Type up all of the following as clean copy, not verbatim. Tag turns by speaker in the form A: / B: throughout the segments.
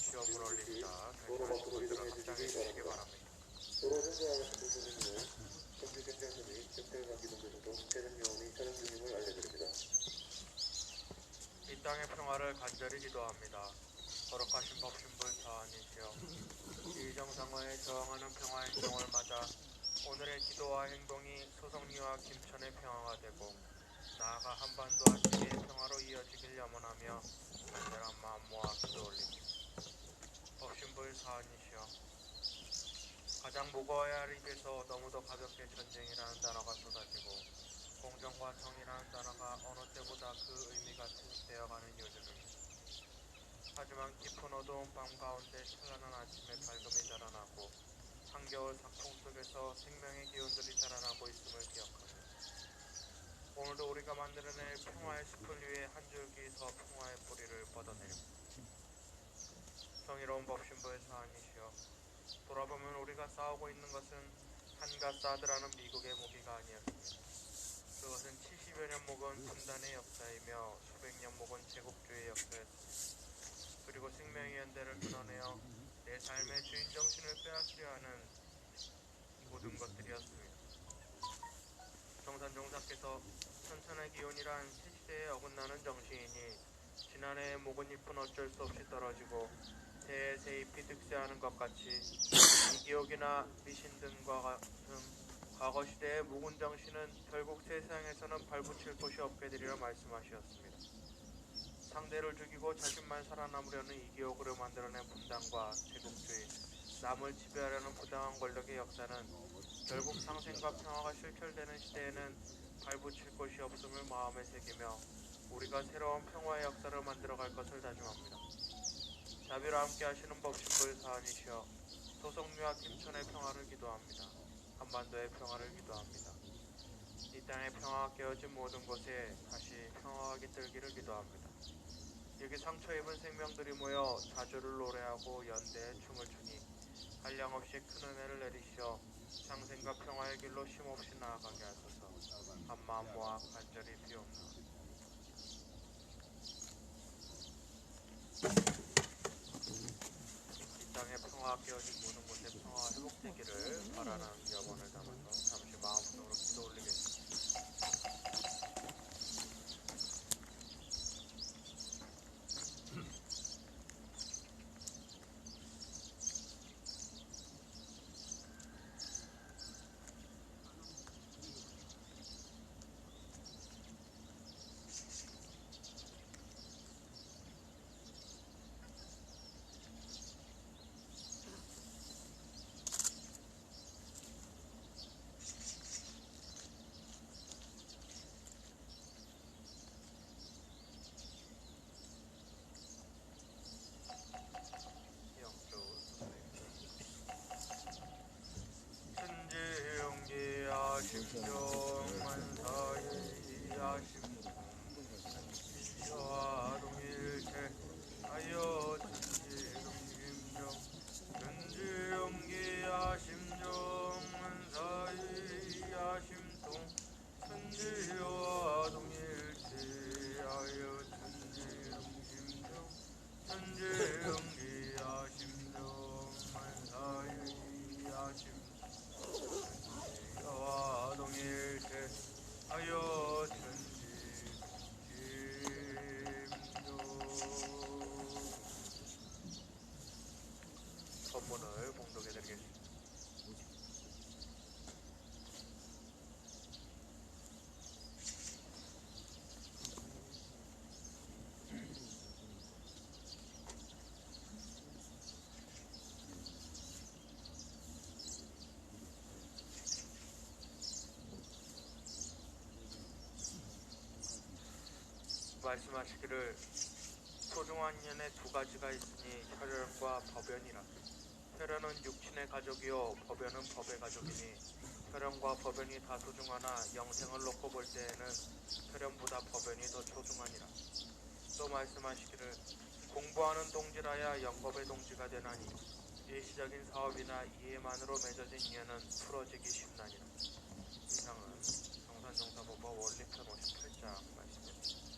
A: 시험을 올립니다. 다시 하신 분들은 합장해 주시기 바랍니다. 이 땅의 평화를 간절히 기도합니다. 거룩하신 법신분 사안이시여, 이 정상화에 저항하는 평화 행동을 맞아 오늘의 기도와 행동이 소성리와 김천의 평화가 되고 나아가 한반도와 세계의 평화로 이어지길 염원하며 간절한 마음 모아 기도 올립니다. 법신불 사안이시여, 가장 무거워야 할 입에서 너무도 가볍게 전쟁이라는 단어가 쏟아지고 공정과 정의라는 단어가 어느 때보다 그 의미가 퇴색되어가는 요즘입니다. 하지만 깊은 어두운 밤 가운데 찬란한 아침의 밝음이 자라나고 한겨울 삭풍 속에서 생명의 기운들이 자라나고 있음을 기억하며 오늘도 우리가 만들어낼 평화의 숲을 위해 한 줄기 더 평화의 뿌리를 뻗어내립니다. 정의로운 법신부의 사안이시여, 돌아보면 우리가 싸우고 있는 것은 한갓 사드라는 미국의 무기가 아니었습니다. 그것은 70여 년 묵은 분단의 역사이며 수백 년 묵은 제국주의의 역사였습니다. 그리고 생명의 연대를 끊어내어 내 삶의 주인 정신을 빼앗으려 하는 모든 것들이었습니다. 정산종사께서 천천의 기운이란 새시대에 어긋나는 정신이니 지난해의 묵은 잎은 어쩔 수 없이 떨어지고 새해 새잎이 득세하는 것 같이 이기옥이나 미신 등과 같은 과거 시대의 묵은 정신은 결국 세상에서는 발붙일 곳이 없게 되리라 말씀하셨습니다. 상대를 죽이고 자신만 살아남으려는 이기옥으로 만들어낸 분단과 제국주의, 남을 지배하려는 부당한 권력의 역사는 결국 상생과 평화가 실현되는 시대에는 발붙일 곳이 없음을 마음에 새기며 우리가 새로운 평화의 역사를 만들어갈 것을 다짐합니다. 자비로 함께 하시는 법신불 사안이시여, 소성리와 김천의 평화를 기도합니다. 한반도의 평화를 기도합니다. 이 땅의 평화가 깨어진 모든 곳에 다시 평화가 깃들기를 기도합니다. 여기 상처 입은 생명들이 모여 자주를 노래하고 연대에 춤을 추니 한량없이 큰 은혜를 내리시어 상생과 평화의 길로 쉼없이 나아가게 하소서. 한마음 모아 간절히 비옵나오니. 이 땅의 평화가 깨어진 모든 곳에 평화가 회복되기를 바라는 염원을 담아서 잠시 마음속으로 기도 올리겠습니다. 천지영기하심정 만사의 천지와 동일체 하여 천지동심정 천지영기하심정 만사의 야심통 천지와 동일체 하여 천지동심정 천지영기하심정 만사의 야심 와 동일체 하여 천지동심정. 법문을 봉독해드리겠습니다. 말씀하시기를 소중한 인연에 두 가지가 있으니 혈연과 법연이라. 혈연은 육친의 가족이요 법연은 법의 가족이니 혈연과 법연이 다 소중하나 영생을 놓고 볼 때에는 혈연보다 법연이 더 소중하니라. 또 말씀하시기를 공부하는 동지라야 영법의 동지가 되나니 일시적인 사업이나 이해만으로 맺어진 인연은 풀어지기 쉽나니라. 이상은 정산정사법화 원리편 58장 말씀입니다.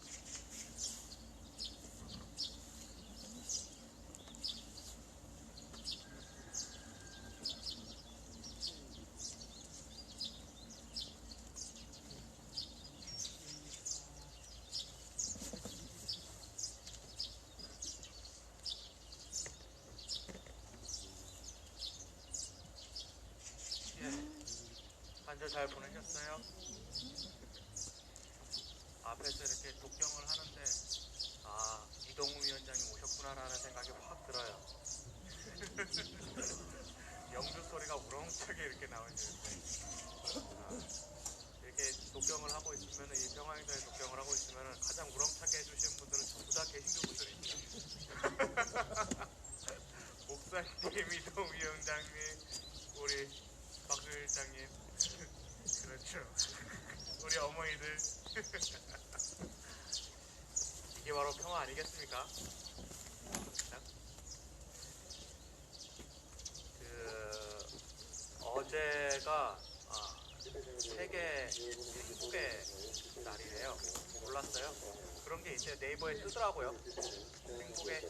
A: 한 주 잘 보내셨어요? 앞에서 이렇게 독경을 하는데 이동우 위원장이 오셨구나라는 생각이 확 들어요. 영주 소리가 우렁차게 이렇게 나오시는데 이렇게 독경을 하고 있으면 이 평화행사에 독경을 하고 있으면 가장 우렁차게 해주시는 분들은 전부 다 개신교 분들입니다. 목사님, 이동우 위원장님, 우리 박수 일장님, 그렇죠. 우리 어머니들. 이게 바로 평화 아니겠습니까? 어제가 세계 행복의 날이래요. 몰랐어요? 그런 게 이제 네이버에 뜨더라고요.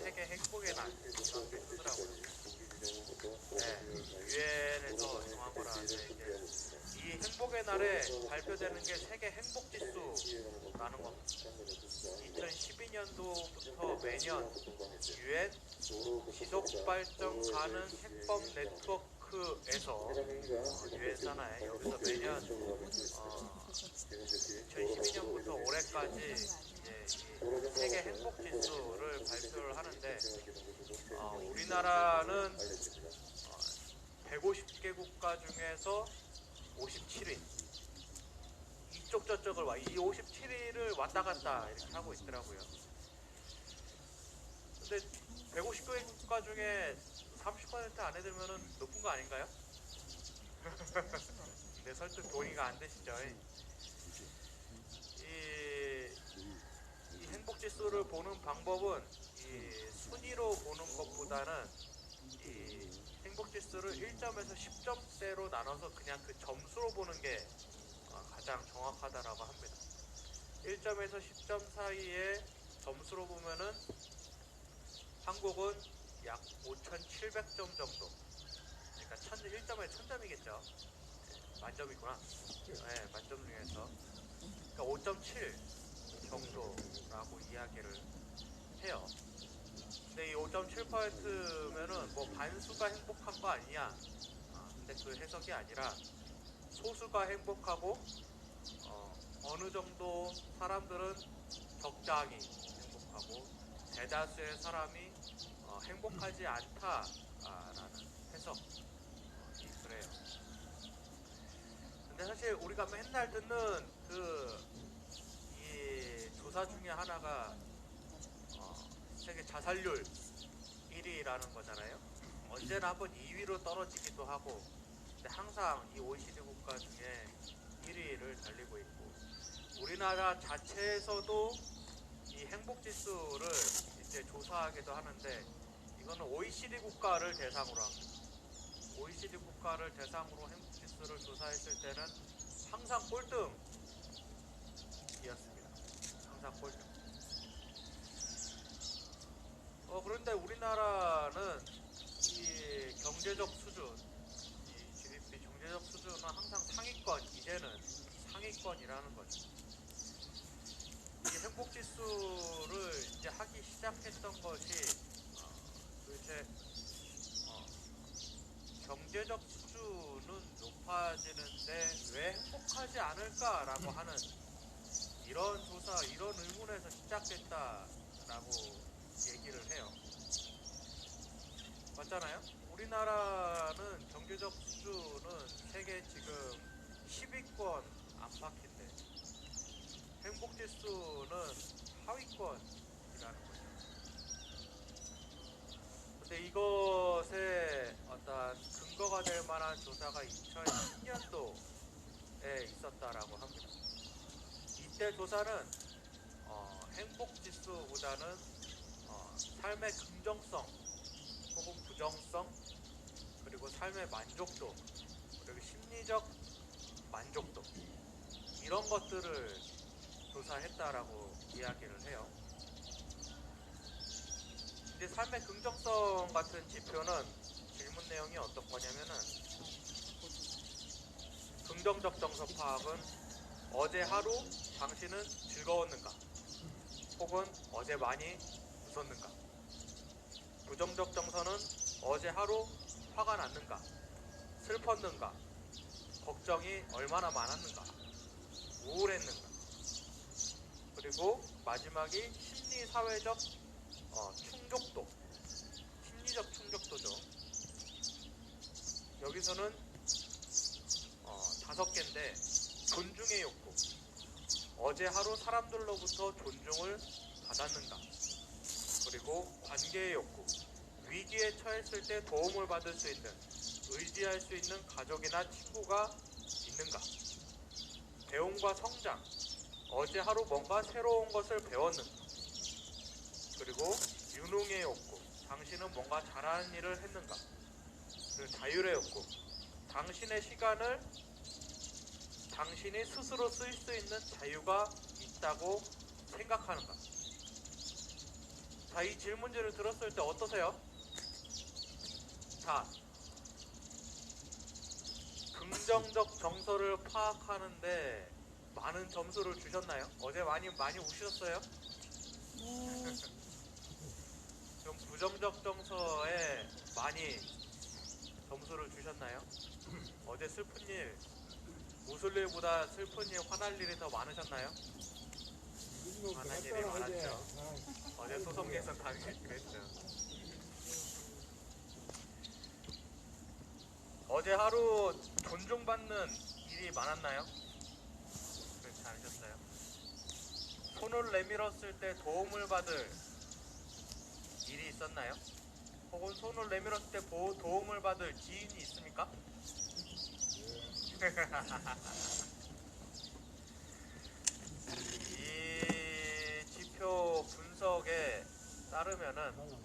A: 세계 행복의 날 이런 게 뜨더라고요. 네, 유엔에서 정한 거라는데 이 행복의 날에 발표되는 게 세계 행복지수라는 겁니다. 2012년도부터 매년 유엔 지속발전 가능 해법 네트워크에서 유엔 산하에 여기서 매년 2012년부터 올해까지 이제 이 세계 행복지수를 발표를 하는데 우리나라는 150개 국가 중에서 57위. 이쪽 저쪽을 이 57위를 왔다 갔다 이렇게 하고 있더라고요. 근데 150개 국가 중에 30% 안에 들면은 높은 거 아닌가요? 근데 설득 동의가 안 되시죠? 이 행복지수를 보는 방법은 이 순위로 보는 것보다는 이 행복지수를 1점에서 10점대로 나눠서 그냥 그 점수로 보는 게 가장 정확하다라고 합니다. 1점에서 10점 사이에 점수로 보면은 한국은 약 5,700점 정도. 그러니까 1점에 1000점이겠죠. 만점이구나. 네, 만점 중에서. 그러니까 5.7 정도라고 이야기를 해요. 근데 이 5.7%면은 뭐 반수가 행복한 거 아니냐? 근데 그 해석이 아니라 소수가 행복하고 어느 정도 사람들은 적당히 행복하고 대다수의 사람이 행복하지 않다라는 해석이 그래요. 근데 사실 우리가 맨날 듣는 이 조사 중에 하나가 세계 자살률 1위라는 거잖아요. 언제나 한번 2위로 떨어지기도 하고, 근데 항상 이 OECD 국가 중에 1위를 달리고 있고, 우리나라 자체에서도 이 행복지수를 이제 조사하기도 하는데, 이거는 OECD 국가를 대상으로 합니다. OECD 국가를 대상으로 행복지수를 조사했을 때는 항상 꼴등이었습니다. 항상 꼴등. 그런데 우리나라는 이 경제적 수준, 이 GDP 경제적 수준은 항상 상위권, 이제는 상위권이라는 거죠. 이 행복지수를 이제 하기 시작했던 것이 도대체 경제적 수준은 높아지는데 왜 행복하지 않을까라고 하는 이런 조사, 이런 의문에서 시작됐다라고 얘기를 해요. 맞잖아요? 우리나라는 경제적 수준은 세계 지금 10위권 안팎인데 행복지수는 하위권이라는 거죠. 근데 이것에 어떤 근거가 될 만한 조사가 2010년도에 있었다라고 합니다. 이때 조사는 행복지수보다는 삶의 긍정성 혹은 부정성, 그리고 삶의 만족도, 그리고 심리적 만족도, 이런 것들을 조사했다라고 이야기를 해요. 이제 삶의 긍정성 같은 지표는 질문 내용이 어떤 거냐면은, 긍정적 정서 파악은 어제 하루 당신은 즐거웠는가, 혹은 어제 많이 웃었는가. 부정적 정서는 어제 하루 화가 났는가, 슬펐는가, 걱정이 얼마나 많았는가, 우울했는가. 그리고 마지막이 심리 사회적 충족도, 심리적 충족도죠. 여기서는 5개인데, 존중의 욕구, 어제 하루 사람들로부터 존중을 받았는가. 그리고 관계의 욕구, 위기에 처했을 때 도움을 받을 수 있는, 의지할 수 있는 가족이나 친구가 있는가. 배움과 성장, 어제 하루 뭔가 새로운 것을 배웠는가. 그리고 유능의 욕구, 당신은 뭔가 잘하는 일을 했는가. 그리고 자율의 욕구, 당신의 시간을 당신이 스스로 쓸 수 있는 자유가 있다고 생각하는가. 자, 이 질문지를 들었을 때 어떠세요? 자, 긍정적 정서를 파악하는데 많은 점수를 주셨나요? 어제 많이 우셨어요? 좀 부정적 정서에 많이 점수를 주셨나요? 어제 슬픈 일, 웃을 일보다 슬픈 일, 화날 일이 더 많으셨나요? 화난 일이 많았죠. 어제 소송에서 당연히 그랬죠. 어제 하루 존중받는 일이 많았나요? 그렇지 않으셨어요? 손을 내밀었을 때 도움을 받을 일이 있었나요? 혹은 손을 내밀었을 때 도움을 받을 지인이 있습니까? 이 지표 분석에 따르면은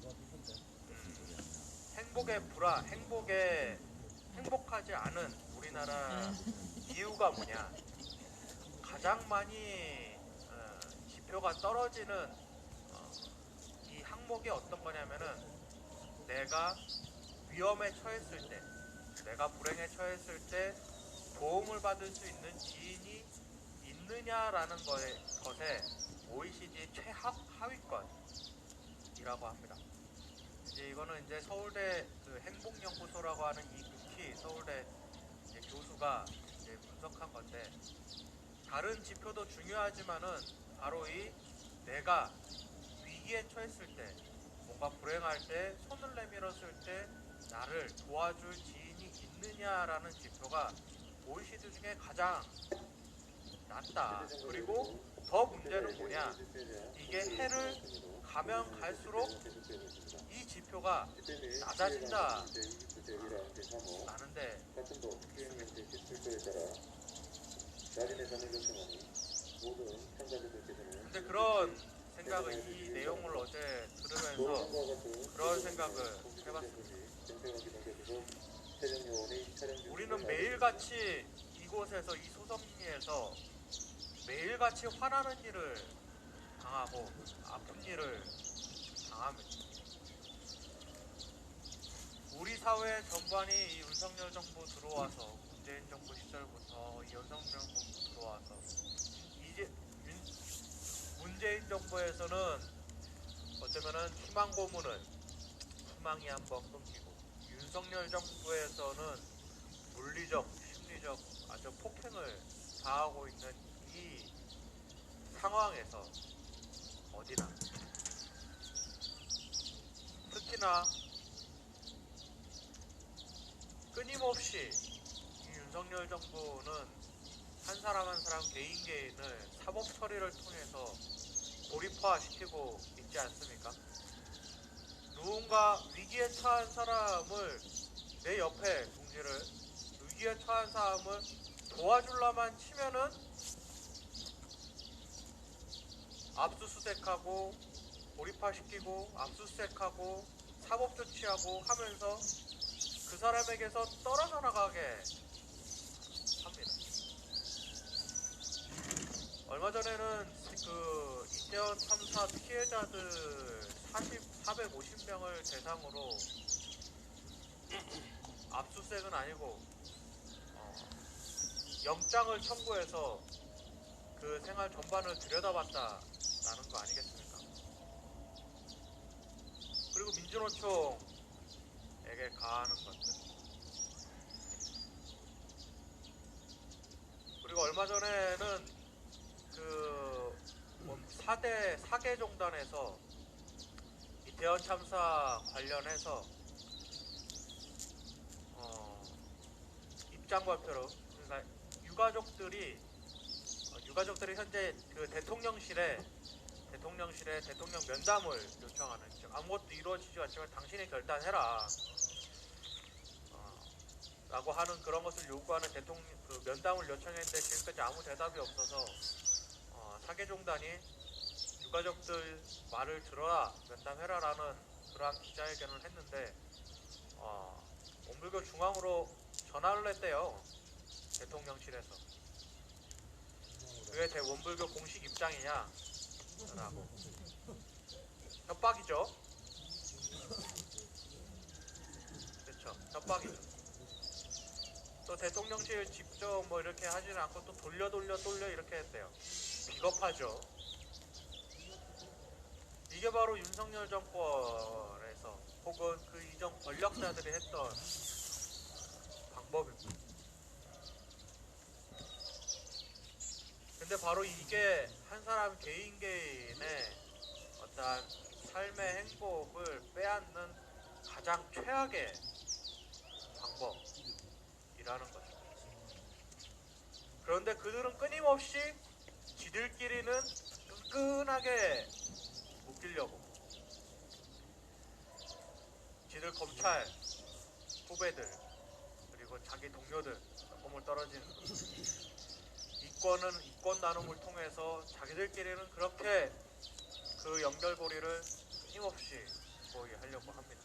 A: 행복하지 않은 우리나라 이유가 뭐냐? 가장 많이 지표가 떨어지는 이 항목이 어떤 거냐면은, 내가 위험에 처했을 때, 내가 불행에 처했을 때 도움을 받을 수 있는 지인이 있느냐라는 것에 OECD 최하위권이라고 합니다. 이제 이거는 이제 서울대 그 행복연구소라고 하는 이 극히 서울대 이제 교수가 이제 분석한 건데, 다른 지표도 중요하지만은 바로 이 내가 위기에 처했을 때, 뭔가 불행할 때, 손을 내밀었을 때 나를 도와줄 지인이 있느냐라는 지표가 OECD 중에 가장 낮다. 그리고 더 문제는 뭐냐? 이게 해를 가면 갈수록 이 지표가 낮아진다. 라는데 근데 그런 생각을, 이 내용을 어제 들으면서 그런 생각을 해봤습니다. 우리는 매일같이 이곳에서, 이 소성리에서 매일같이 화나는 일을 당하고 아픈 일을 당합니다. 우리 사회 전반이 이 윤석열 정부 들어와서, 문재인 정부 시절부터 이 윤석열 정부 들어와서, 이제 문재인 정부에서는 어쩌면은 희망 고문을, 희망이 한번 끊기고, 윤석열 정부에서는 물리적, 심리적 아주 폭행을 당하고 있는 이 상황에서 어디나, 특히나 끊임없이 이 윤석열 정부는 한 사람 한 사람 개인을 사법 처리를 통해서 고립화시키고 있지 않습니까? 누군가 위기에 처한 사람을 내 옆에 동지를 위기에 처한 사람을 도와주려만 치면은 압수수색하고 고립화시키고 압수수색하고 사법조치하고 하면서 그 사람에게서 떨어져 나가게 합니다. 얼마 전에는 그 이태원 참사 피해자들 450명을 대상으로 압수수색은 아니고 영장을 청구해서 그 생활 전반을 들여다봤다라는 거 아니겠습니까? 그리고 민주노총에게 가하는 것들. 그리고 얼마 전에는 그 4대 사계종단에서 이태원 참사 관련해서 입장 발표로, 그러니까 유가족들이 현재 그 대통령실에 대통령 면담을 요청하는, 즉 아무것도 이루어지지 않지만 당신이 결단해라 라고 하는 그런 것을 요구하는 그 면담을 요청했는데 지금까지 아무 대답이 없어서 사계종단이 유가족들 말을 들어라, 면담해라 라는 그러한 기자회견을 했는데 원불교 중앙으로 전화를 했대요. 대통령실에서. 그게 원불교 공식 입장이냐 라고. 협박이죠. 그렇죠. 협박이죠. 또 대통령실 직접 뭐 이렇게 하지는 않고 또 돌려 이렇게 했대요. 비겁하죠. 이게 바로 윤석열 정권에서 혹은 그 이전 권력자들이 했던 방법입니다. 근데 바로 이게 한 사람 개인의 어떠한 삶의 행복을 빼앗는 가장 최악의 방법이라는 거죠. 그런데 그들은 끊임없이 지들끼리는 끈끈하게 묶이려고, 지들 검찰 후배들 그리고 자기 동료들 꿈을 떨어지는 이권 나눔을 통해서 자기들끼리는 그렇게 그 연결고리를 힘없이 하려고 합니다.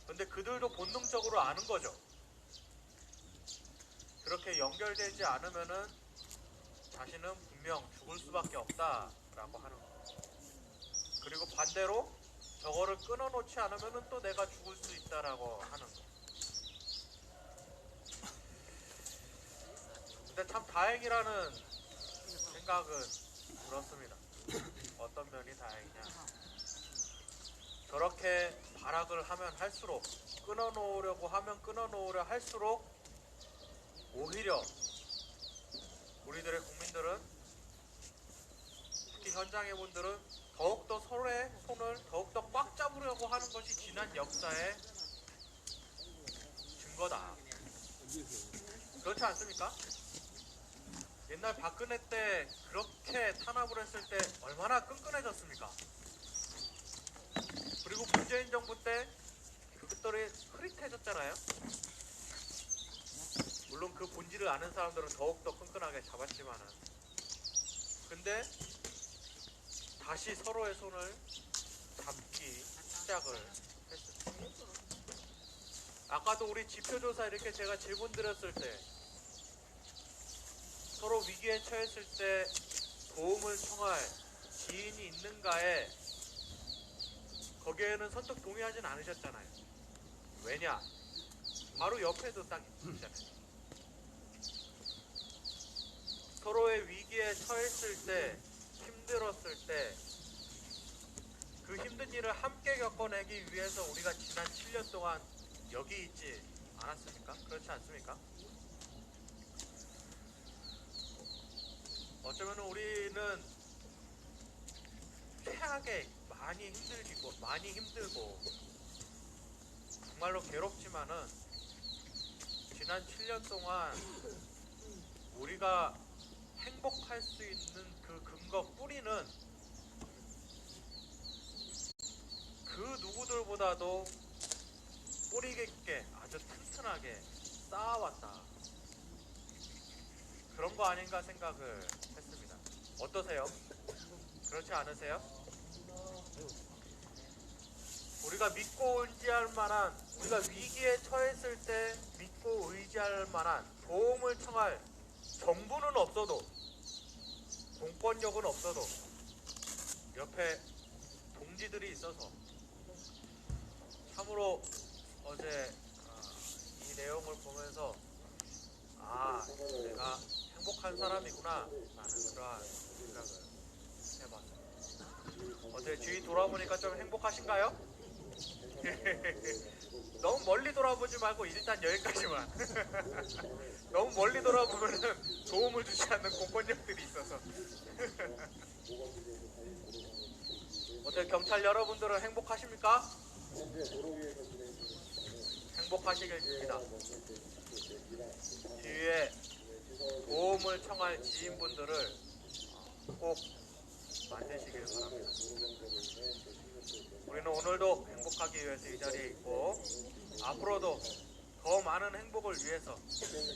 A: 그런데 그들도 본능적으로 아는 거죠. 그렇게 연결되지 않으면은 자신은 분명 죽을 수밖에 없다라고 하는 거. 그리고 반대로 저거를 끊어놓지 않으면은 또 내가 죽을 수 있다라고 하는 거. 근데 참 다행이라는 생각은 들었습니다. 어떤 면이 다행이냐. 저렇게 발악을 하면 할수록, 끊어놓으려 할수록 오히려 우리들의 국민들은, 특히 현장의 분들은 더욱더 서로의 손을 더욱더 꽉 잡으려고 하는 것이 지난 역사의 증거다. 그렇지 않습니까? 옛날 박근혜 때 그렇게 탄압을 했을 때 얼마나 끈끈해졌습니까? 그리고 문재인 정부 때 그것들이 흐릿해졌잖아요. 물론 그 본질을 아는 사람들은 더욱더 끈끈하게 잡았지만은, 근데 다시 서로의 손을 잡기 시작을 했습니다. 아까도 우리 지표조사 이렇게 제가 질문 드렸을 때, 서로 위기에 처했을 때 도움을 청할 지인이 있는가에, 거기에는 선뜻 동의하진 않으셨잖아요. 왜냐? 바로 옆에도 딱 있잖아요. 서로의 위기에 처했을 때, 힘들었을 때, 그 힘든 일을 함께 겪어내기 위해서 우리가 지난 7년 동안 여기 있지 않았습니까? 그렇지 않습니까? 어쩌면 우리는 최악의 많이 힘들고 정말로 괴롭지만은, 지난 7년 동안 우리가 행복할 수 있는 그 근거 뿌리는 그 누구들보다도 뿌리 깊게 아주 튼튼하게 쌓아왔다. 그런 거 아닌가 생각을 했습니다. 어떠세요? 그렇지 않으세요? 우리가 믿고 의지할 만한, 우리가 위기에 처했을 때 믿고 의지할 만한 도움을 청할 정부는 없어도, 공권력은 없어도 옆에 동지들이 있어서 참으로 어제 이 내용을 보면서 내가 행복한 사람이구나 라는 그러한 생각을 해봤어요. 어제 주위 돌아보니까 좀 행복하신가요? 너무 멀리 돌아보지 말고 일단 여기까지만. 너무 멀리 돌아보면은 도움을 주지 않는 공권력들이 있어서. 어때 경찰 여러분들은 행복하십니까? 행복하시길 빕니다. 주위에 도움을 청할 지인분들을 꼭 만드시길 바랍니다. 우리는 오늘도 행복하기 위해서 이 자리에 있고 앞으로도 더 많은 행복을 위해서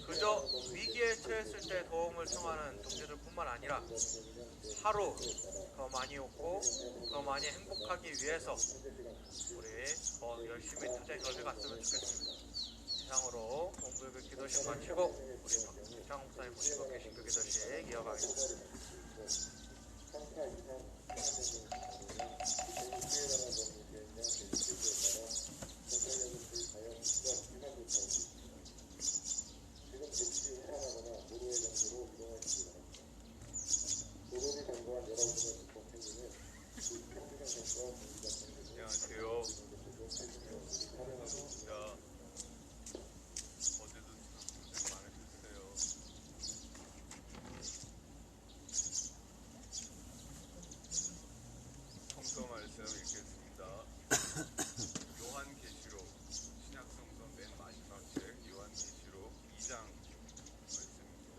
A: 그저 위기에 처했을 때 도움을 청하는 동지들 뿐만 아니라 하루 더 많이 웃고 더 많이 행복하기 위해서 우리 더 열심히 투쟁을 해갔으면 좋겠습니다. 이상으로 공부의 기도식 마치고 우리 박창 목사님 모시고 계신 기도식 이어가겠습니다.
B: 안녕하세요. 반갑습니다. 어제도 참 고생 많으셨어요. 성서 말씀 읽겠습니다. 요한계시록 신약성서 맨 마지막 책 요한계시록 2장 말씀입니다.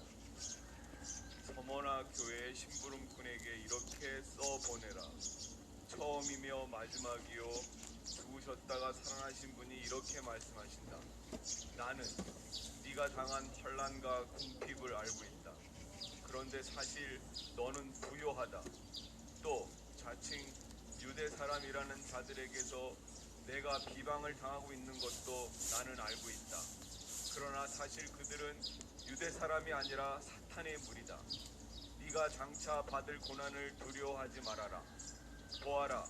B: 서머나 교회 심부름꾼에게 이렇게 써보내라. 처음이며 마지막이요 죽으셨다가 살아나신 분이 이렇게 말씀하신다. 나는 네가 당한 환난과 궁핍을 알고 있다. 그런데 사실 너는 부요하다. 또 자칭 유대 사람이라는 자들에게서 내가 비방을 당하고 있는 것도 나는 알고 있다. 그러나 사실 그들은 유대 사람이 아니라 사탄의 무리다. 네가 장차 받을 고난을 두려워하지 말아라. 보아라,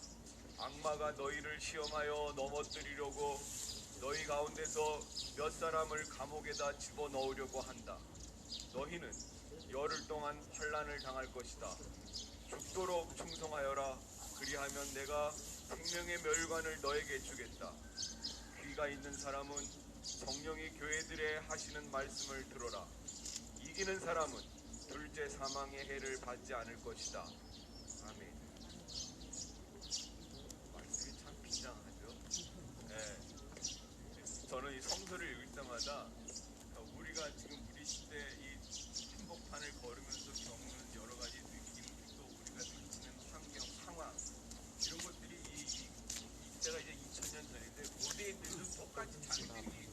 B: 악마가 너희를 시험하여 넘어뜨리려고 너희 가운데서 몇 사람을 감옥에다 집어넣으려고 한다. 너희는 열흘 동안 환난을 당할 것이다. 죽도록 충성하여라. 그리하면 내가 생명의 멸관을 너에게 주겠다. 귀가 있는 사람은 성령이 교회들에 하시는 말씀을 들어라. 이기는 사람은 둘째 사망의 해를 받지 않을 것이다. 아멘. 말씀이 참 빈장하죠. 네. 저는 이 성서를 읽을 때마다 우리가 지금 우리 시대 이 한복판을 걸으면서 겪는 여러 가지 느낌, 또 우리가 느끼는 환경, 상황 이런 것들이 이때가 이제 2000년 전인데 고대인들도 똑같이 자기들이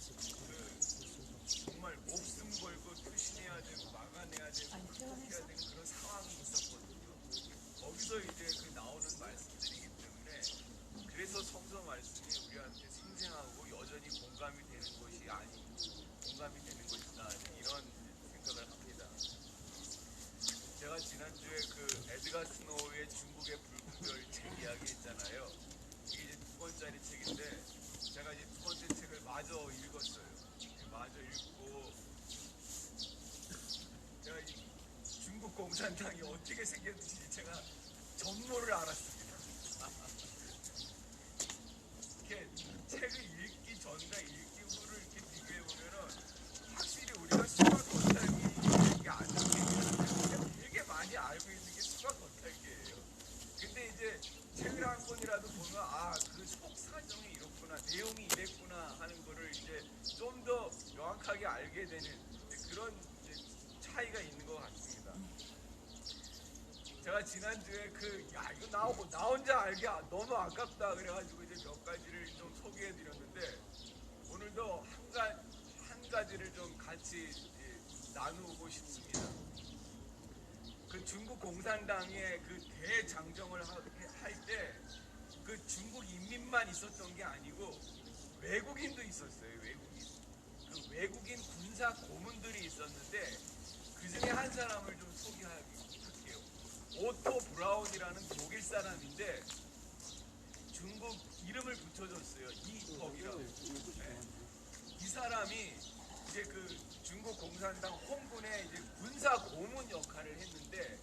B: 정말 목숨 걸고 투신해야 되고 막아내야 되고 극복해야 되는 그런 상황이 있었거든요. 거기서 이제 그 나오는 말씀들이기 때문에 그래서 성서 말씀이 우리한테 생생하고 여전히 공감이 되는 것이 아니고 공감이 되는 것이다 이런 생각을 합니다. 제가 지난주에 그 에드가 스노우의 중국의 붉은 별 책 이야기 했잖아요. 이게 이제 2권짜리 책인데 제가 이제 2번째 책을 마저 읽었어요. 마저 읽고 제가 이 중국 공산당이 어떻게 생겼는지 제가 전모를 알았습니다. 이렇게 책을 읽기 전과 읽기 후를 이렇게 비교해 보면은 확실히 우리가 수박 겉핥기에 안 되게 되게 많이 알고 있는 게 수박 겉핥기예요. 근데 이제 책을 한 권이라도 보면 그 속 사정이 이렇구나, 내용이 이랬구나 하는 거를 이제 좀 더 명확하게 알게 되는 그런 이제 차이가 있는 것 같습니다. 제가 지난주에 이거 나 혼자 알기 너무 아깝다 그래가지고 이제 몇 가지 같이 나누고 싶습니다. 그 중국 공산당의 그 대장정을 할 때 그 중국 인민만 있었던 게 아니고 외국인도 있었어요. 그 외국인 군사 고문들이 있었는데 그 중에 한 사람을 좀 소개할게요. 오토 브라운이라는 독일 사람인데 중국 이름을 붙여줬어요. 이덕이라고. 네. 이 사람이 이제 그 중국 공산당 홍군의 이제 군사 고문 역할을 했는데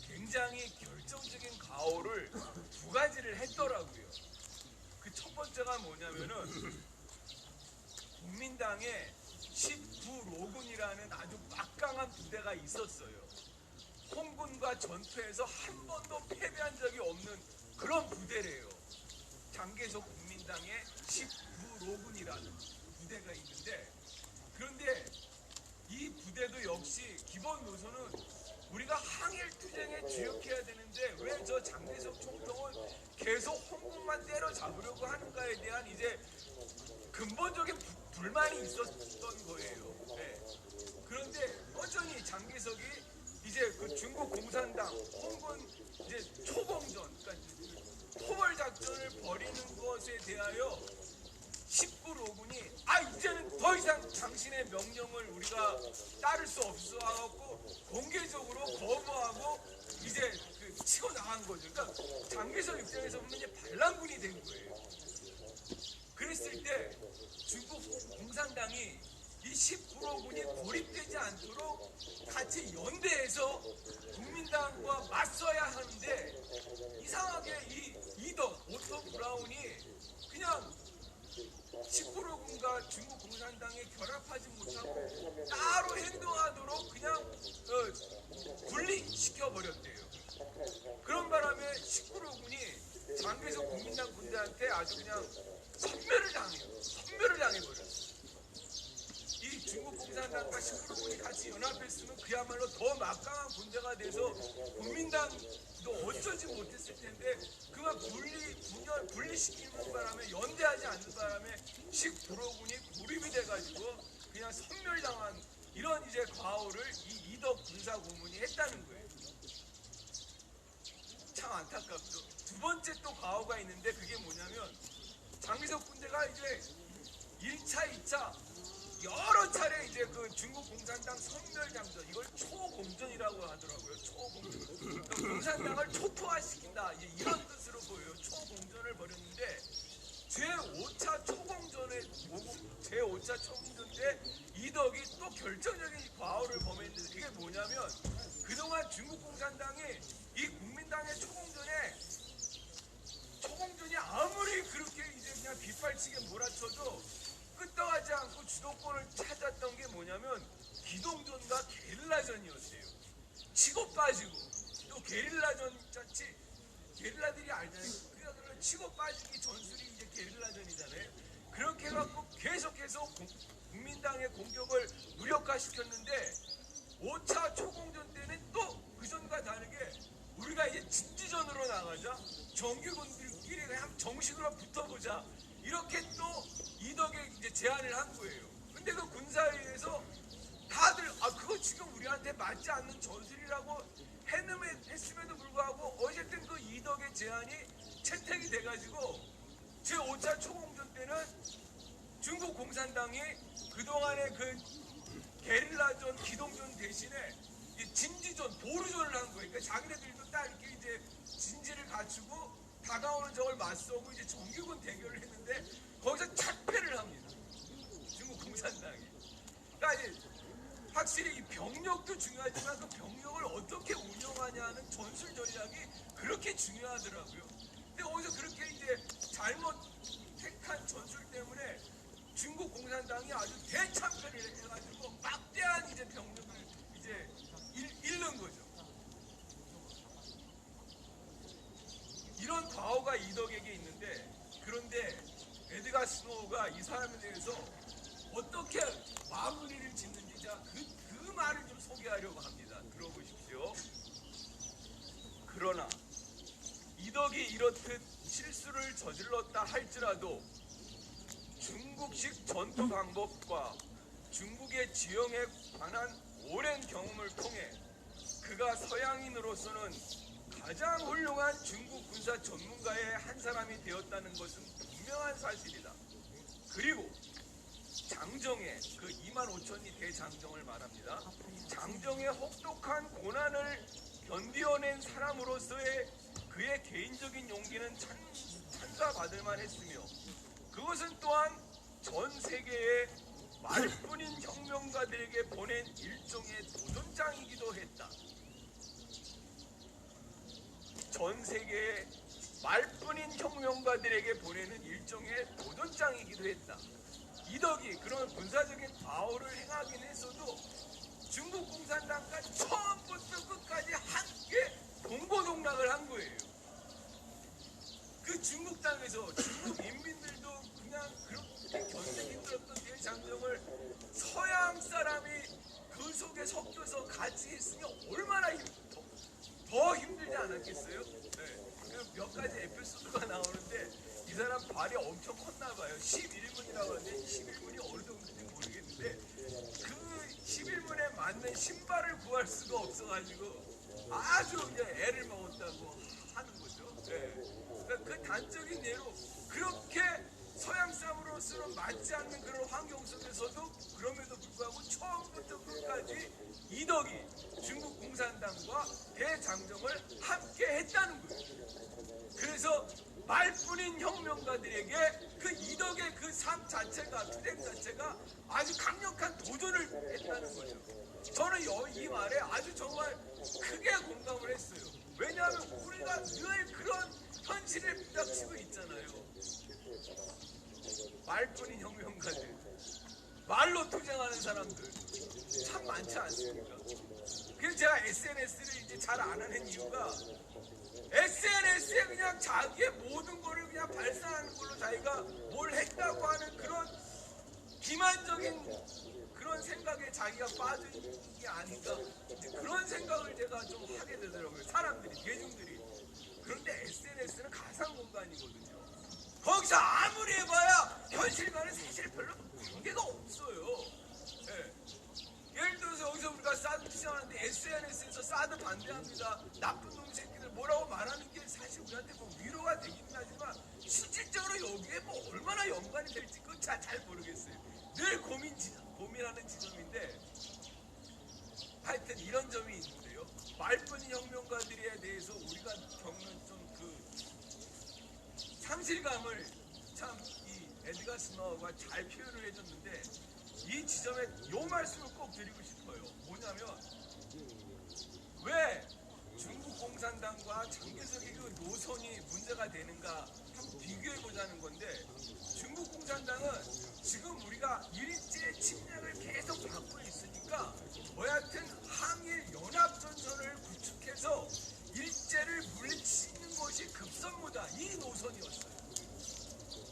B: 굉장히 결정적인 가오를 두 가지를 했더라고요. 그 첫 번째가 뭐냐면은 국민당에 19로군이라는 아주 막강한 부대가 있었어요. 홍군과 전투에서 한 번도 패배한 적이 없는 그런 부대래요. 장개석 국민당에 19로군이라는 부대가 있는데, 그런데 이 부대도 역시 기본 요소는 우리가 항일투쟁에 주력해야 되는데 왜 저 장개석 총통은 계속 홍군만 때려잡으려고 하는가에 대한 이제 근본적인 불만이 있었던 거예요. 네. 그런데 여전히 장개석이 이제 그 중국 공산당 홍군 이제 초공전, 그러니까 토벌 작전을 벌이는 것에 대하여 19로군이 이제는 더 이상 당신의 명령을 우리가 따를 수 없어 하고 공개적으로 거부하고 이제 그 치고 나간 거죠. 그러니까 장개석 입장에서 보면 이제 반란군이 된 거예요. 그랬을 때 중국 공산당이 이 19로군이 고립되지 않도록 같이 연대해서 국민당과 맞서야 하는데 이상하게 이 이덕 오토 브라운이 그냥 19로군과 중국 공산당에 결합하지 못하고 따로 행동하도록 그냥 분리시켜 버렸대요. 그런 바람에 19로군이 장개석 국민당 군대한테 아주 그냥 섬멸을 당해버렸어요. 이 중국 공산당과 19로군이 같이 연합했으면 그야말로 더 막강한 군대가 돼서 국민당도 어쩌지 못했을 텐데 그만 분리시키는 바람에 연대하지 않는 바람에 19로군이 고립이 돼가지고 그냥 섬멸당한 이런 이제 과오를 이 이덕 군사 고문이 했다는 거예요. 참 안타깝죠. 두 번째 또 과오가 있는데 그게 뭐냐면 장개석 군대가 이제 1차, 2차 여러 차례 이제 그 중국 공산당 섬멸 장전, 이걸 초공전이라고 하더라고요. 초공전. 그러니까 공산당을 초토화시킨다. 이런 뜻으로 보여요. 초공전을 벌였는데 제5차 초공전 때 이덕이 또 결정적인 과오를 범했는데 그게 뭐냐면 그동안 중국 공산당이 이 국민당의 초공전이 아무리 그렇게 이제 그냥 빗발치게 몰아쳐도 끄떡하지 않고 주도권을 찾았던 게 뭐냐면 기동전과 게릴라전이었어요. 치고 빠지고 또 게릴라전 자체 게릴라들이 알잖아요. 그러니까 치고 빠지기 전술이 이제 게릴라전이잖아요. 그렇게 해갖고 계속해서 국민당의 공격을 무력화시켰는데 5차 초공전 때는 또 그전과 다르게 우리가 이제 진지전으로 나가자, 정규군들끼리 그냥 정식으로 붙어보자, 이렇게 또 이덕에 이제 제안을 한 거예요. 근데 그 군사회의에서 다들 그거 지금 우리한테 맞지 않는 전술이라고 했음에도 불구하고 어쨌든 그 이덕의 제안이 채택이 돼가지고 제5차 초공전 때는 중국 공산당이 그동안의 그 게릴라전, 기동전 대신에 진지전, 보루전을 한 거예요. 그러니까 자기네들도 딱 이렇게 이제 진지를 갖추고 다가오는 적을 맞서고 이제 정규군 대결을 했는데 거기서 착패를 합니다. 중국 공산당이. 그러니까 확실히 이 병력도 중요하지만 그 병력을 어떻게 운영하냐는 전술 전략이 그렇게 중요하더라고요. 근데 거기서 그렇게 이제 잘못 택한 전술 때문에 중국 공산당이 아주 대참패를 해가지고 막대한 이제 병력을 이제 잃는 거죠. 이런 과오가 이덕에게 있는데, 그런데 에드가 스노우가 이 사람에 대해서 어떻게 마무리를 짓는지 제가 그 말을 좀 소개하려고 합니다. 들어보십시오. 그러나 이덕이 이렇듯 실수를 저질렀다 할지라도 중국식 전투 방법과 중국의 지형에 관한 오랜 경험을 통해 그가 서양인으로서는 가장 훌륭한 중국 군사 전문가의 한 사람이 되었다는 것은 분명한 사실이다. 그리고 장정의 그 25,000이 대장정을 말합니다. 장정의 혹독한 고난을 견디어낸 사람으로서의 그의 개인적인 용기는 찬사받을 만했으며 그것은 또한 전 세계의 말뿐인 혁명가들에게 보낸 일종의 도전장이기도 했다. 전 세계의 말뿐인 혁명가들에게 보내는 일종의 도전장이기도 했다. 이덕이 그런 군사적인 과오를 행하긴 했어도 중국 공산당과 처음부터 끝까지 함께 동고동락을 한 거예요. 그 중국 땅에서 중국 인민들도 그냥 그렇게 견디기 힘들었던 대장정을 서양 사람이 그 속에 섞여서 같이 했으면 얼마나 더 힘들지 않았겠어요? 네. 몇 가지 에피소드가 나오는데 이 사람 발이 엄청 컸나 봐요. 11문이라고 하는데 11문이 어느 정도인지 모르겠는데 그 11문에 맞는 신발을 구할 수가 없어가지고 아주 그냥 애를 먹었다고 하는 거죠. 네. 그러니까 그 단적인 예로 그렇게 서양 사람으로서는 맞지 않는 그런 환경 속에서도 그럼에도 불구하고 처음부터 끝까지 이덕이 중국 공산당과 대장정을 함께 했다는 거예요. 그래서 말뿐인 혁명가들에게 그 이덕의 그 삶 자체가, 투쟁 자체가 아주 강력한 도전을 했다는 거죠. 저는 이 말에 아주 정말 크게 공감을 했어요. 왜냐하면 우리가 늘 그런 현실을 부닥치고 있잖아요. 말뿐인 혁명가들, 말로 투쟁하는 사람들 참 많지 않습니까? 그래서 제가 SNS를 이제 잘 안 하는 이유가 SNS에 그냥 자기의 모든 거를 그냥 발산하는 걸로 자기가 뭘 했다고 하는 그런 기만적인 그런 생각에 자기가 빠진 게 아닌가 그런 생각을 제가 좀 하게 되더라고요. 사람들이, 대중들이. 그런데 SNS는 가상 공간이거든요. 거기서 아무리 해봐야 현실과는 사실 별로 관계가 없어요. 네. 예를 들어서 여기서 우리가 사드 투쟁하는데 SNS에서 사드 반대합니다. 나쁜 놈 새끼들 뭐라고 말하는 게 사실 우리한테 뭐 위로가 되긴 하지만 실질적으로 여기에 뭐 얼마나 연관이 될지 그건 잘 모르겠어요. 늘 고민하는 지점인데 하여튼 이런 점이 있는데요. 말뿐인 혁명가들에 대해서 우리가 겪는 좀 그 상실감을 참 이 에드가 스노우가 잘 표현을 해줬는데 이 지점에 요 말씀을 꼭 드리고 싶어요. 뭐냐면 왜 중국 공산당과 장개석의 그 노선이 문제가 되는가 한번 비교해보자는 건데 중국 공산당은 지금 우리가 일제 침략을 계속 받고 있으니까 여하튼 항일 연합전선을 구축해서 일제를 물리치는 것이 급선무다 이 노선이었어요.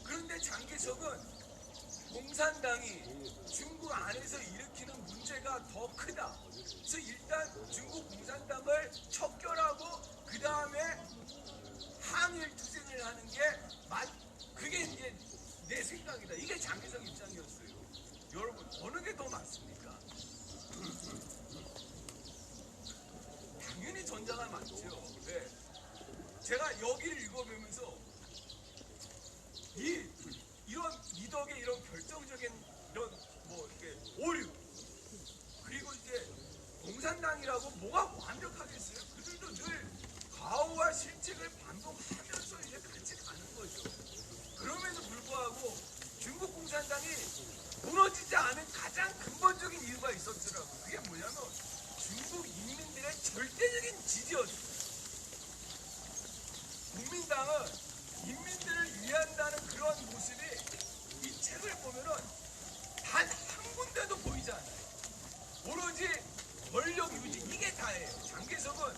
B: 그런데 장개석은 공산당이 중국 안에서 일으키는 문제가 더 크다. 그래서 일단 중국 공산당을 척결하고 그 다음에 항일 투쟁을 하는 게 그게 이제 내 생각이다. 이게 장개석 입장이었어요. 여러분 어느 게 더 맞습니까? 당연히 전자가 맞죠. 네. 제가 여기를 읽어보면서 이런 이덕의 이런 결정적인 이런 뭐 이렇게 오류 그리고 이제 공산당이라고 뭐가 완벽하겠어요? 그들도 늘 과오와 실책을 반복하면서 이제 같이 가는 거죠. 그럼에도 불구하고 중국 공산당이 무너지지 않은 가장 근본적인 이유가 있었더라고요. 그게 뭐냐면 중국 인민들의 절대적인 지지였어요. 국민당은 인민들을 위한다는 그런 모습이 이 책을 보면은 단 한 군데도 보이지 않아요. 오로지 권력 유지 이게 다예요. 장개석은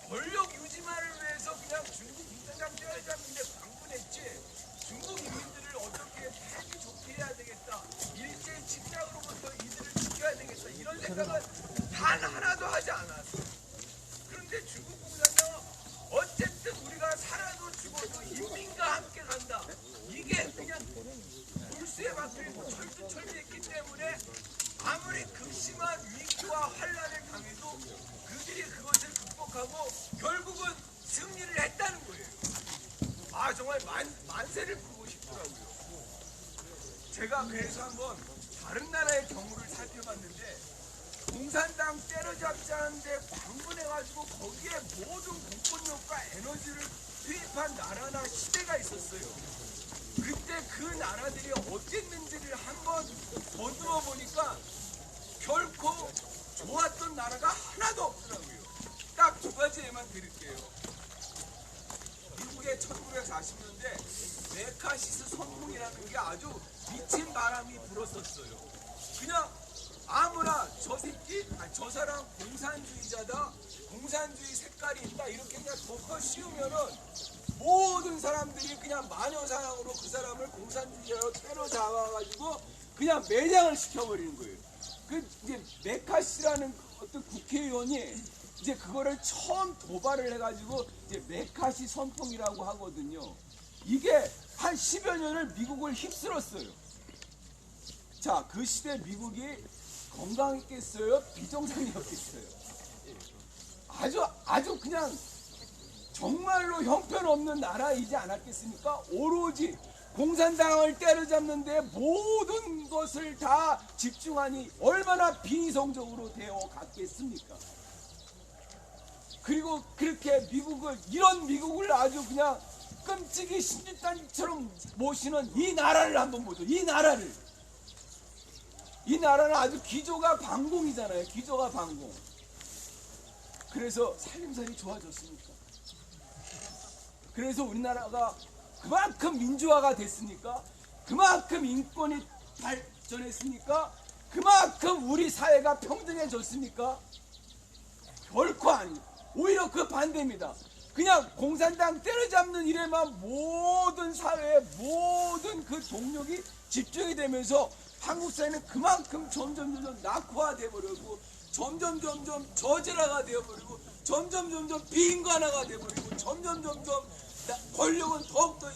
B: 권력 유지만을 위해서 그냥 중국 공산당 떼어잡는데 광분했지 중국 인민들을 어떻게 살기 좋게 해야 되겠다. 일제 침략으로부터 이들을 지켜야 되겠다. 이런 생각은 단 하나도 하지 않았어요. 그런데 중국 공산당은 어쨌든 우리가 살아도 죽어도 인민과 함께 간다. 이게 그냥 불수에 박혀있고 철두철미했기 때문에 아무리 극심한 위기와 환란을 당해도 그들이 그것을 극복하고 결국은 승리를 했다는 거예요. 아, 정말 만세를 부르고 싶더라고요. 제가 그래서 한번 다른 나라의 경우를 살펴봤는데, 공산당 때려잡자는데 광분해가지고 거기에 모든 공권력과 에너지를 투입한 나라나 시대가 있었어요. 그때 그 나라들이 어땠는지를 한번 더듬어 보니까 결코 좋았던 나라가 하나도 없더라고요. 딱 두 가지 예만 드릴게요. 미국의 1940년대 메카시스 선풍이라는 게 아주 미친 바람이 불었었어요. 그냥 아무나 저 사람 공산주의자다, 공산주의 색깔이 있다, 이렇게 그냥 덮어 씌우면은 모든 사람들이 그냥 마녀사냥으로 그 사람을 공산주의자로 때려잡아가지고 그냥 매장을 시켜버리는 거예요. 그 이제 메카시라는 어떤 국회의원이 이제 그거를 처음 도발을 해가지고 이제 메카시 선풍이라고 하거든요. 이게 한 10여 년을 미국을 휩쓸었어요. 자, 그 시대 미국이 건강했겠어요? 비정상이었겠어요? 아주 그냥 정말로 형편없는 나라이지 않았겠습니까? 오로지 공산당을 때려잡는데 모든 것을 다 집중하니 얼마나 비이성적으로 되어 갔겠습니까? 그리고 그렇게 이런 미국을 아주 그냥 끔찍이 신짓단처럼 모시는 이 나라를 한번 보죠. 이 나라는 아주 기조가 반공이잖아요. 기조가 반공. 그래서 살림살이 좋아졌습니까? 그래서 우리나라가 그만큼 민주화가 됐으니까, 그만큼 인권이 발전했으니까, 그만큼 우리 사회가 평등해졌습니까? 결코 아니에요. 오히려 그 반대입니다. 그냥 공산당 때려잡는 일에만 모든 사회의 모든 그 동력이 집중이 되면서 한국 사회는 그만큼 점점 낙후화돼 버리고, 점점 저질화가 되어버리고, 점점 비인간화가 되어버리고, 점점 권력은 더욱더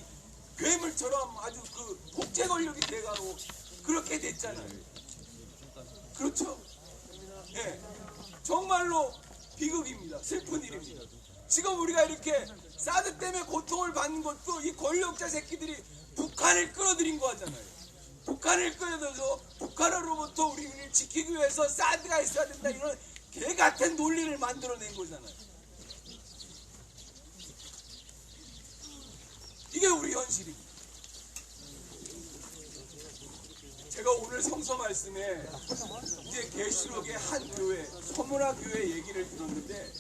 B: 괴물처럼 아주 그 독재 권력이 돼가고 그렇게 됐잖아요. 그렇죠? 예, 정말로 비극입니다. 슬픈 일입니다. 지금 우리가 이렇게 사드 때문에 고통을 받는 것도 이 권력자 새끼들이 북한을 끌어들인 거잖아요. 북한을 끌어들여서 북한으로부터 우리를 지키기 위해서 사드가 있어야 된다, 이런 개같은 논리를 만들어낸 거잖아요. 이게 우리 현실입니다. 제가 오늘 성서 말씀에 이제 계시록의 한 교회, 서문화 교회 얘기를 들었는데,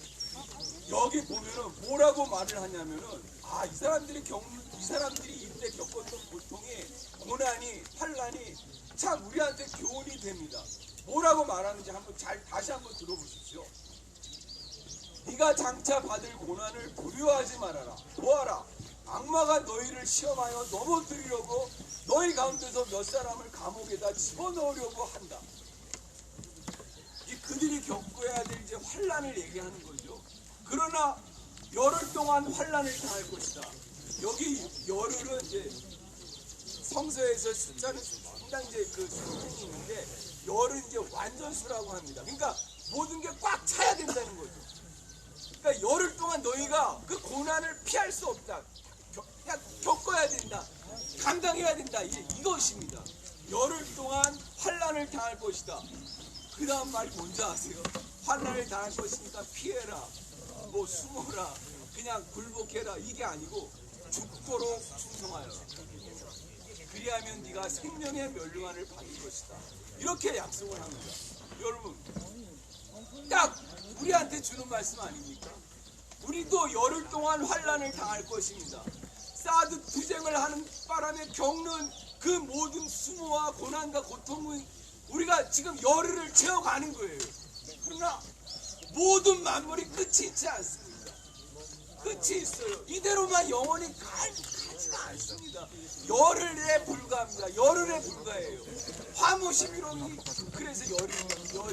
B: 여기 보면은 뭐라고 말을 하냐면은, 이 사람들이 이때 겪었던 고통이, 고난이, 환란이 참 우리한테 교훈이 됩니다. 뭐라고 말하는지 다시 한번 들어보십시오. 네가 장차 받을 고난을 두려워하지 말아라. 보아라, 악마가 너희를 시험하여 넘어뜨리려고 너희 가운데서 몇 사람을 감옥에다 집어넣으려고 한다. 그들이 겪어야 될 이제 환란을 얘기하는 거죠. 그러나 열흘 동안 환란을 당할 것이다. 여기 열흘은 이제 성서에서 숫자는 상당히 이제 그 수준이 있는데, 열은 이제 완전수라고 합니다. 그러니까 모든 게 꽉 차야 된다는 거죠. 그러니까 열흘 동안 너희가 그 고난을 피할 수 없다. 그냥 겪어야 된다. 감당해야 된다. 이것입니다. 열흘 동안 환란을 당할 것이다. 그 다음 말이 뭔지 아세요? 환란을 당할 것이니까 피해라, 뭐 숨어라, 그냥 굴복해라, 이게 아니고 죽도록 충성하여라. 그리하면 네가 생명의 멸류관을 받을 것이다. 이렇게 약속을 합니다. 여러분, 딱 우리한테 주는 말씀 아닙니까? 우리도 열흘 동안 환란을 당할 것입니다. 사드 투쟁을 하는 바람에 겪는 그 모든 수모와 고난과 고통은 우리가 지금 열흘을 채워가는 거예요. 그러나 모든 만물이 끝이 있지 않습니다. 끝이 있어요. 이대로만 영원히 가지가 않습니다. 열흘에 불과합니다. 열흘에 불과해요. 화무 11호이 그래서 열흘인가?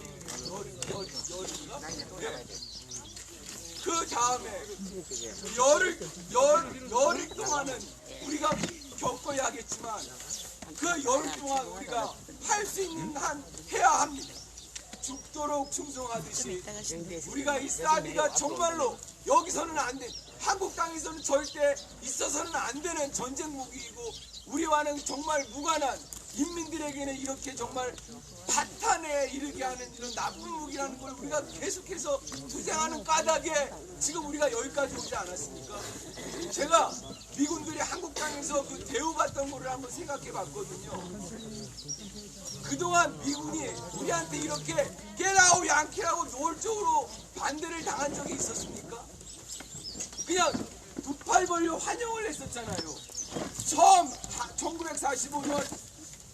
B: 네. 그 다음에 열흘 동안은 우리가 겪어야 하겠지만,
C: 그 여름 동안 우리가 할 수 있는 한 해야 합니다. 죽도록 충성하듯이 우리가 이 사드가 정말로 여기서는 안 돼, 한국 땅에서는 절대 있어서는 안 되는 전쟁 무기이고 우리와는 정말 무관한 인민들에게는 이렇게 정말 파탄에 이르게 하는 이런 나쁜 무기라는 걸 우리가 계속해서 투쟁하는 까닭에 지금 우리가 여기까지 오지 않았습니까? 제가 미군들이 한국 땅에서 그 대우받던 거를 한번 생각해 봤거든요. 그동안 미군이 우리한테 이렇게 깨라오 양키라고 노골적으로 반대를 당한 적이 있었습니까? 그냥 두 팔 벌려 환영을 했었잖아요. 처음 1945년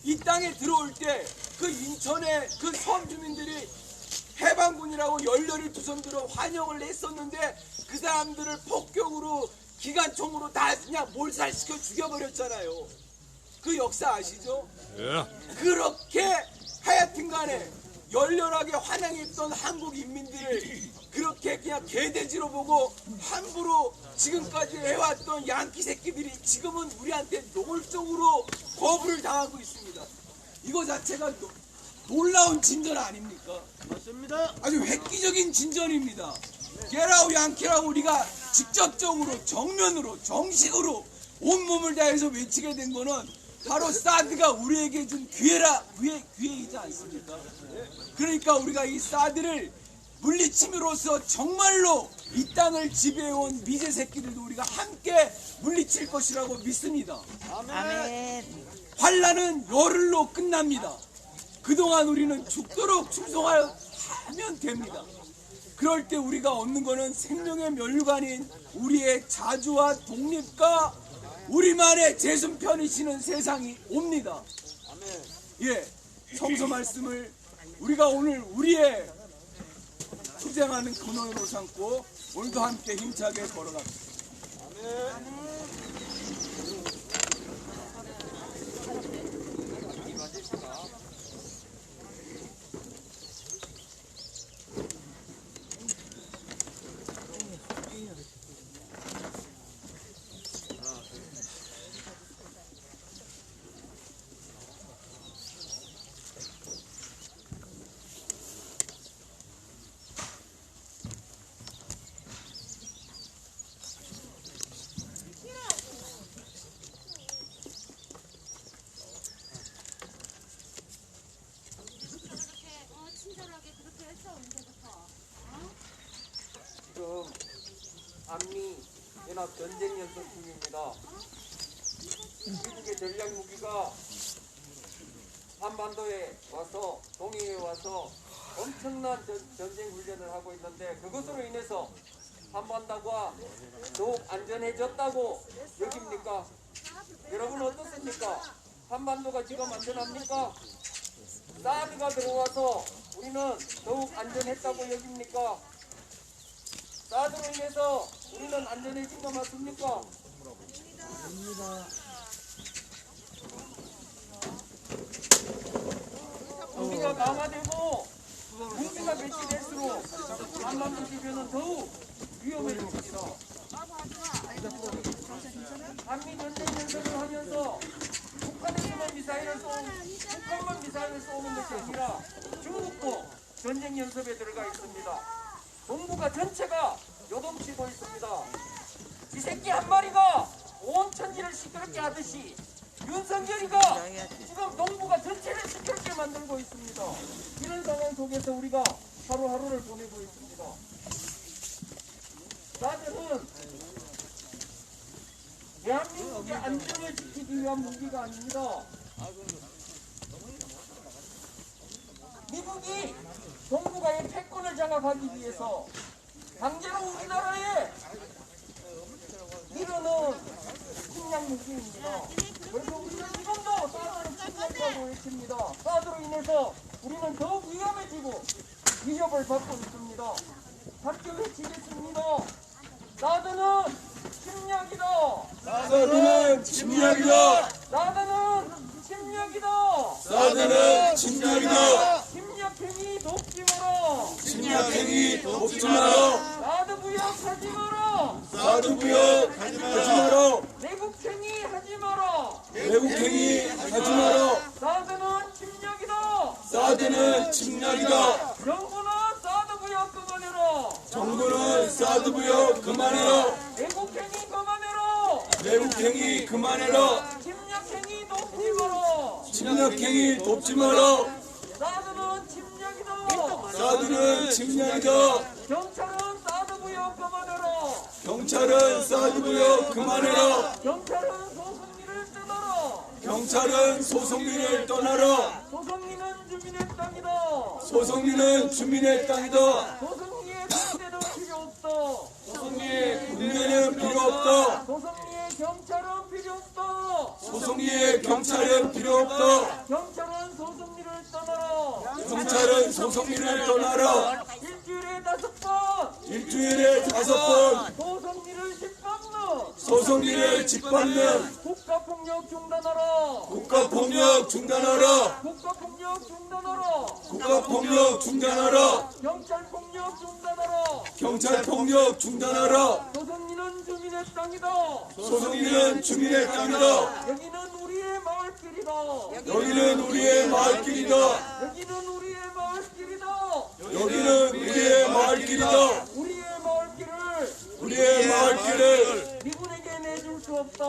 C: 이 땅에 들어올 때 그 인천의 그 섬 주민들이 해방군이라고 열렬히 두 손 들어 환영을 했었는데 그 사람들을 폭격으로 기관총으로 다 그냥 몰살시켜 죽여버렸잖아요. 그 역사 아시죠? 그렇게 하여튼 간에 열렬하게 환영했던 한국 인민들을 그렇게 그냥 개돼지로 보고 함부로 지금까지 해왔던 양키 새끼들이 지금은 우리한테 노골적으로 거부를 당하고 있습니다. 이거 자체가 놀라운 진전 아닙니까?
D: 맞습니다.
C: 아주 획기적인 진전입니다. 게라우 양키라고 우리가 직접적으로 정면으로 정식으로 온몸을 다해서 외치게 된 거는 바로 사드가 우리에게 준 기회이지 않습니까? 그러니까 우리가 이 사드를 물리침으로써 정말로 이 땅을 지배해온 미제 새끼들도 우리가 함께 물리칠 것이라고 믿습니다.
D: 아멘.
C: 환란은 열흘로 끝납니다. 그동안 우리는 죽도록 충성하면 됩니다. 그럴 때 우리가 얻는 것은 생명의 면류관인 우리의 자주와 독립과 우리만의 제순편이시는 세상이 옵니다. 예, 성서 말씀을 우리가 오늘 우리의 투쟁하는 근원으로 삼고 오늘도 함께 힘차게 걸어갑시다.
E: 지금 한미 연합 전쟁 연습 중입니다. 미국의 전략 무기가 한반도에 와서 동해에 와서 엄청난 전쟁 훈련을 하고 있는데 그것으로 인해서 한반도가 더욱 안전해졌다고 여깁니까? 여러분 어떻습니까? 한반도가 지금 안전합니까? 사드가 들어와서 우리는 더욱 안전했다고 여깁니까? 사드로 인해서 우리는 안전해진 거 맞습니까? 무기가 강화되고 무기가 배치될수록 한반도 주변은 더욱 위험해집니다. 한미 전쟁 연습을 하면서 북한에서만 북한만 미사일을 쏘는 것이 아니라 중국도 전쟁 연습에 들어가 있습니다. 동북아 전체가 요동치고 있습니다. 이 새끼 한 마리가 온 천지를 시끄럽게 하듯이 윤석열이가 지금 동북아 전체를 시끄럽게 만들고 있습니다. 이런 상황 속에서 우리가 하루하루를 보내고 있습니다. 사드는 대한민국의 안전을 지키기 위한 무기가 아닙니다. 미국이 동북아의 패권을 장악하기 위해서 강제로 우리나라에 밀어넣은 침략 무기입니다. 그래서 우리는 지금도 사드를 침략하고 외칩니다. 사드로 인해서 우리는 더욱 위험해지고 위협을 받고 있습니다. 함께 외치겠습니다. 사드는 침략이다.
C: 사드는 침략이다.
E: 사드는 침략이다.
C: 사드는 침략이다.
E: 침략행위 돕지 마라.
C: 침략행위 돕지 마라.
E: 사드 부역하지 마라.
C: 사드 부역하지 마라.
E: 내국행위 하지 마라.
C: 외국행위 하지 마라.
E: 사드는 침략이다.
C: 사드는 침략이다.
E: 정부는 사드 부여 그만해라.
C: 정부는 사드 부여 그만해라.
E: 내국행위 그만해라.
C: 외국행위 그만해라.
E: 침략행위 돕지 마라.
C: 침략행위 돕지 마라.
E: 사드는 침략이다.
C: 사드는 침략이다.
E: 경찰은 사드 부여 그만해라.
C: 경찰은 사드 부여 그만해라.
E: 경찰은 소송리를 떠나라.
C: 경찰은 소송리를 떠나라.
E: 소송리는 주민의 땅이다.
C: 소송리는 주민의 땅이다.
E: 소송리의 군대는 필요 없다.
C: 소송리의 군대는 필요 없다.
E: 소송리의 경찰은 필요 없다.
C: 소송리의 경찰은 필요 없다.
E: 경찰은 소송리를 떠나라.
C: 경찰은 소송리를 떠나라.
E: 일주일에 5번
C: 일주일에 5번
E: 소송리를 짓밟는
C: 소송리를 짓밟는
E: 국가폭력 중단하라.
C: 국가폭력 중단하라.
E: 국가폭력 중단하라.
C: 국가폭력 중단하라.
E: 경찰폭력 중단하라.
C: 경찰폭력 중단하라.
E: 소송리는 주민의 땅이다.
C: 소송리는 주민의 땅이다.
E: 여기는 우리의 마을길이다.
C: 여기는 우리의 마을길이다.
E: 여기는 우리의 마을길이다.
C: 여기는 우리의 마을길이다.
E: 우리의 마을길을
C: 우리의 마을길을
E: 미군에게 내줄 수 없다.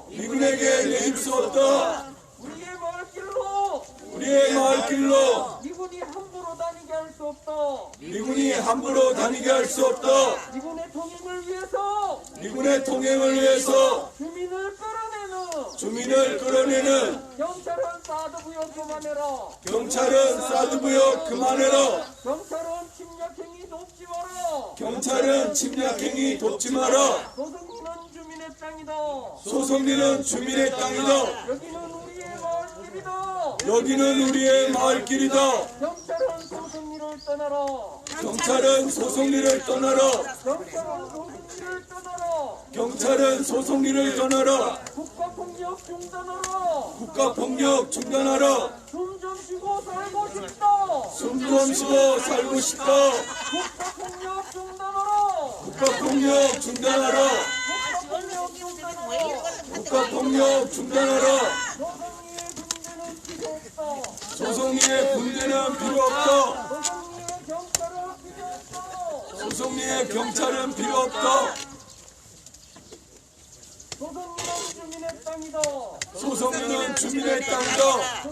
C: 미군에게 내줄 수 없다.
E: 우리의 마을길로
C: 우리의 마을길로
E: 미군이 함부로 다니게 할 수 없다.
C: 미군이 함부로 다니게 할 수 없다.
E: 미군의 통행을 위해서
C: 미군의 통행을 위해서
E: 주민을 끌어내는
C: 주민을 끌어내는
E: 경찰은 사드 부여 그만해라.
C: 경찰은 사드 부여 그만해라.
E: 경찰은 침략행위 돕지 마라.
C: 경찰은 침략행위 돕지 마라.
E: 소송리는 주민의 땅이다.
C: 소송리는 주민의 땅이다.
E: 여기는 우리의 마을길이다.
C: 여기는 우리의 마을길이다.
E: 경찰은 소송리를 떠나라.
C: 경찰은 소송리를 떠나라.
E: 경찰은 소송리를 떠나라.
C: 경찰은 소송리를 떠나라.
E: 국가폭력 중단하라.
C: 국가폭력 중단하라.
E: 숨 좀 쉬고 살고 싶다.
C: 숨 좀 쉬고 살고 싶다.
E: 국가폭력 중단하라.
C: 국가폭력 중단하라.
E: 국가폭력 중단하라.
C: 국가폭력 중단하라.
E: 소송리의 군대는 필요 없다.
C: 소송리의 군대는 필요 없다.
E: 소송리의 경찰은 필요 없다.
C: 소송리의 경찰은 필요 없다.
E: 소송리는 주민의 땅이다.
C: 소송리는 주민의 땅이다.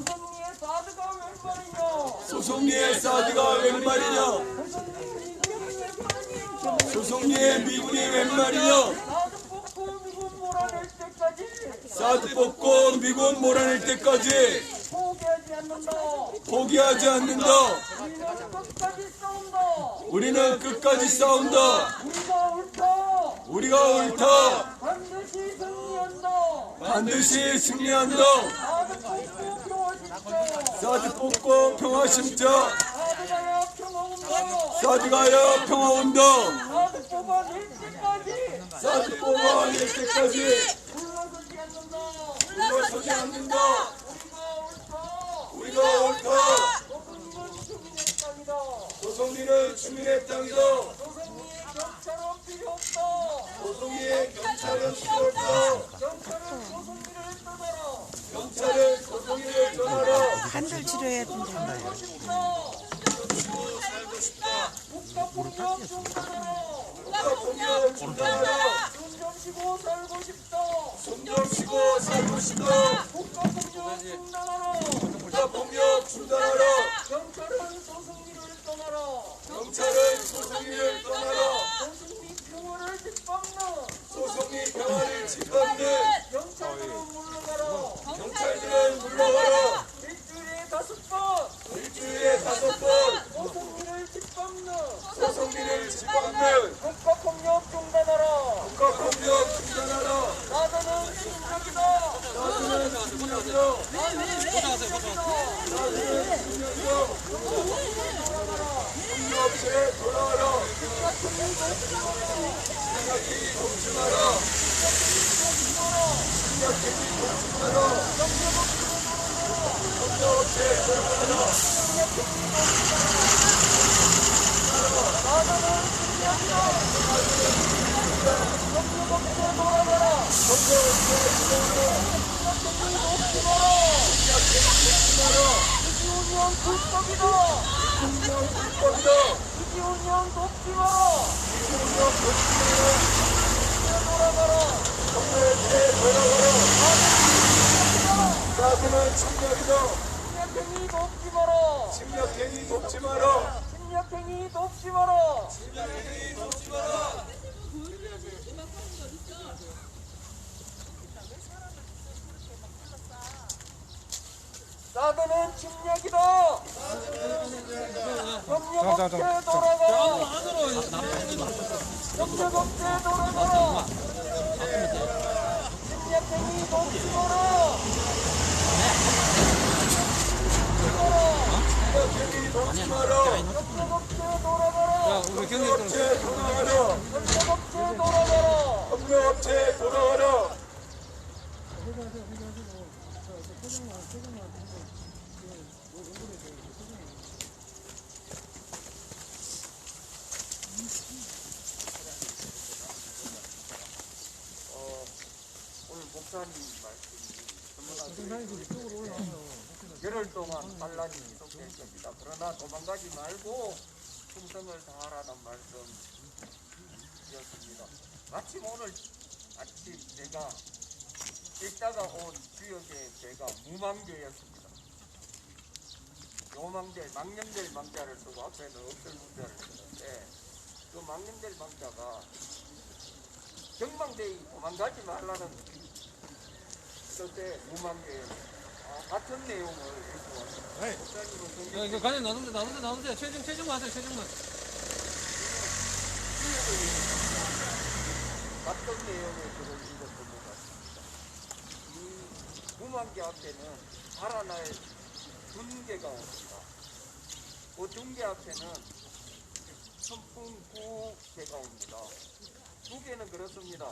E: 소송리의 사드가 웬 말이냐.
C: 소송리의 사드가 웬 말이냐. 소송리의 미군이 웬 말이냐.
E: 사드 뽑고 미군 몰아낼 때까지
C: 사드 뽑고 미군 몰아낼 때까지
E: 포기하지 않는다.
C: 포기하지 않는다.
E: 우리는 끝까지 싸운다.
C: 우리는 끝까지 싸운다.
E: 우리가 옳다.
C: 우리가 옳다.
E: 반드시 승리한다.
C: 반드시 승리한다.
E: 사드 뽑고 평화 심자.
C: 사드 뽑고 평화 심자.
E: 사드 가야 평화 온다.
C: 사드 가야 평화 온다.
E: 사드 뽑아낼 때까지
C: 사드 뽑아낼 때까지
E: 물러서지 않는다.
C: 우리가 옳다. 소송리는 주민의 땅이다. 소송리의 경찰은 필요 없다. 경찰은 소송리를 떠나라.
D: 한들 치료해야 된다.
C: 국가폭력 중단하라. 숨 좀 쉬고 살고 싶다. 국가폭력 중단하라. 국가폭력 중단하라. 경찰은 소송리를 떠나라. 소송리 평화를 짓밟는 경찰들은 물러가라. 일주일에 5번 소송리를 짓밟는 국가폭력 중단하라. 나는 침략이다. 협력체 돌아와라. 협력체 돌아와라.
E: 이준영 돕지 마라.
C: 나그는 침략이다.
E: 침략행위 돕지 마라.
C: 침략행위 돕지 마라.
E: 침략행위 돕지 마라.
C: 침략행위 돕지 마라.
E: 사드는 침략이다. 협력업체 돌아가라. 협력업체 돌아가라. 침략행위 돕지 마라.
C: 침략행위 돕지 마라.
E: 협력업체 돌아가라.
C: 협력업체 돌아가라.
E: 협력업체 돌아가라.
C: 협력업체 돌아가라.
E: 오늘 목사님 말씀이 열흘 동안 반란이 지속될 겁니다. 그러나 도망가지 말고 충성을 다하라는 말씀이었습니다. 마침 오늘 아침 제가 읽다가 온 주역의 제가 무망대였습니다. 요망대, 망령될 망자를 쓰고 앞에는 없을 문자를 쓰는데 그 망령될 망자가 경망대에 도망가지 말라는 뜻의 무망대였습니다. 같은 내용을 읽고 왔습니다. 목사님은
F: 이거 가냥 나누세요. 최종만 하세요. 최종만.
E: 같은 내용의 글을 읽었던 것 같습니다. 이 무망대 앞에는 달아날 둔개가 옵니다. 그 둔개 앞에는 선풍구개가 옵니다. 두 개는 그렇습니다.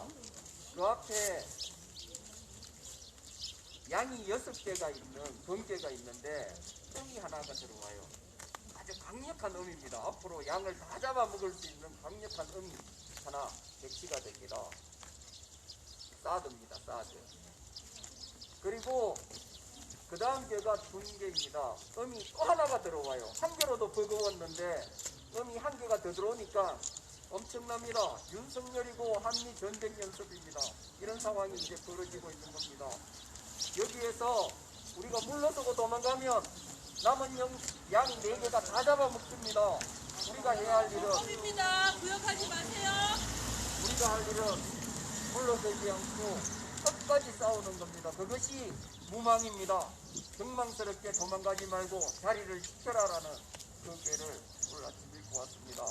E: 그 앞에 양이 6개가 있는 번개가 있는데 음이 하나가 들어와요. 아주 강력한 음입니다. 앞으로 양을 다 잡아먹을 수 있는 강력한 음이 하나 배치가 됩니다. 사드입니다. 사드. 그리고 그 다음 개가 둔개입니다. 음이 또 하나가 들어와요. 한 개로도 버거웠는데 음이 한 개가 더 들어오니까 엄청납니다. 윤석열이고 한미 전쟁 연습입니다. 이런 상황이 이제 벌어지고 있는 겁니다. 여기에서 우리가 물러서고 도망가면 남은 양 4개가 다 잡아먹습니다. 우리가 해야 할 일은
G: 입니다. 구역하지 마세요.
E: 우리가 할 일은 물러서지 않고 끝까지 싸우는 겁니다. 그것이 무망입니다. 경망스럽게 도망가지 말고 자리를 지켜라라는 그 괴를 오늘 아침 읽고 왔습니다.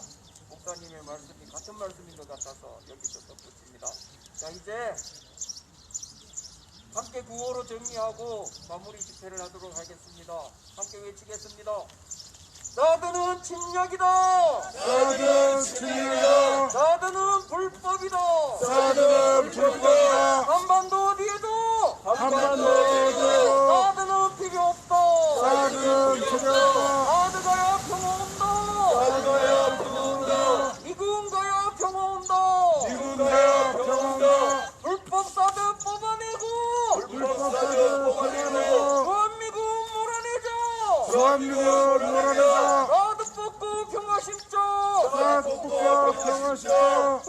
E: 목사님의 말씀이 같은 말씀인 것 같아서 여기서 덧붙입니다. 자, 이제 함께 구호로 정리하고 마무리 집회를 하도록 하겠습니다. 함께 외치겠습니다. 사드는 침략이다.
C: 사드는 침략이다.
E: 사드는 불법이다.
C: 사드는 불법이다.
E: 한반도 어디에도
C: 한반도 어디에도
E: 사드는 필요 없다.
C: 사드는 필요 없다.
E: 사드가야 평화 온다.
C: 사드가야 평화 온다.
E: 미군 가야 평화 온다.
C: 미군 가야 평화 온다.
E: 불법 사드 뽑아내고
C: 불법 사드 뽑아내고
E: 대한민국 몰아내자.
C: 대한민국을 몰아내자.
E: 사드 뽑고 평화 심자.
C: 사드 뽑고 평화 심자.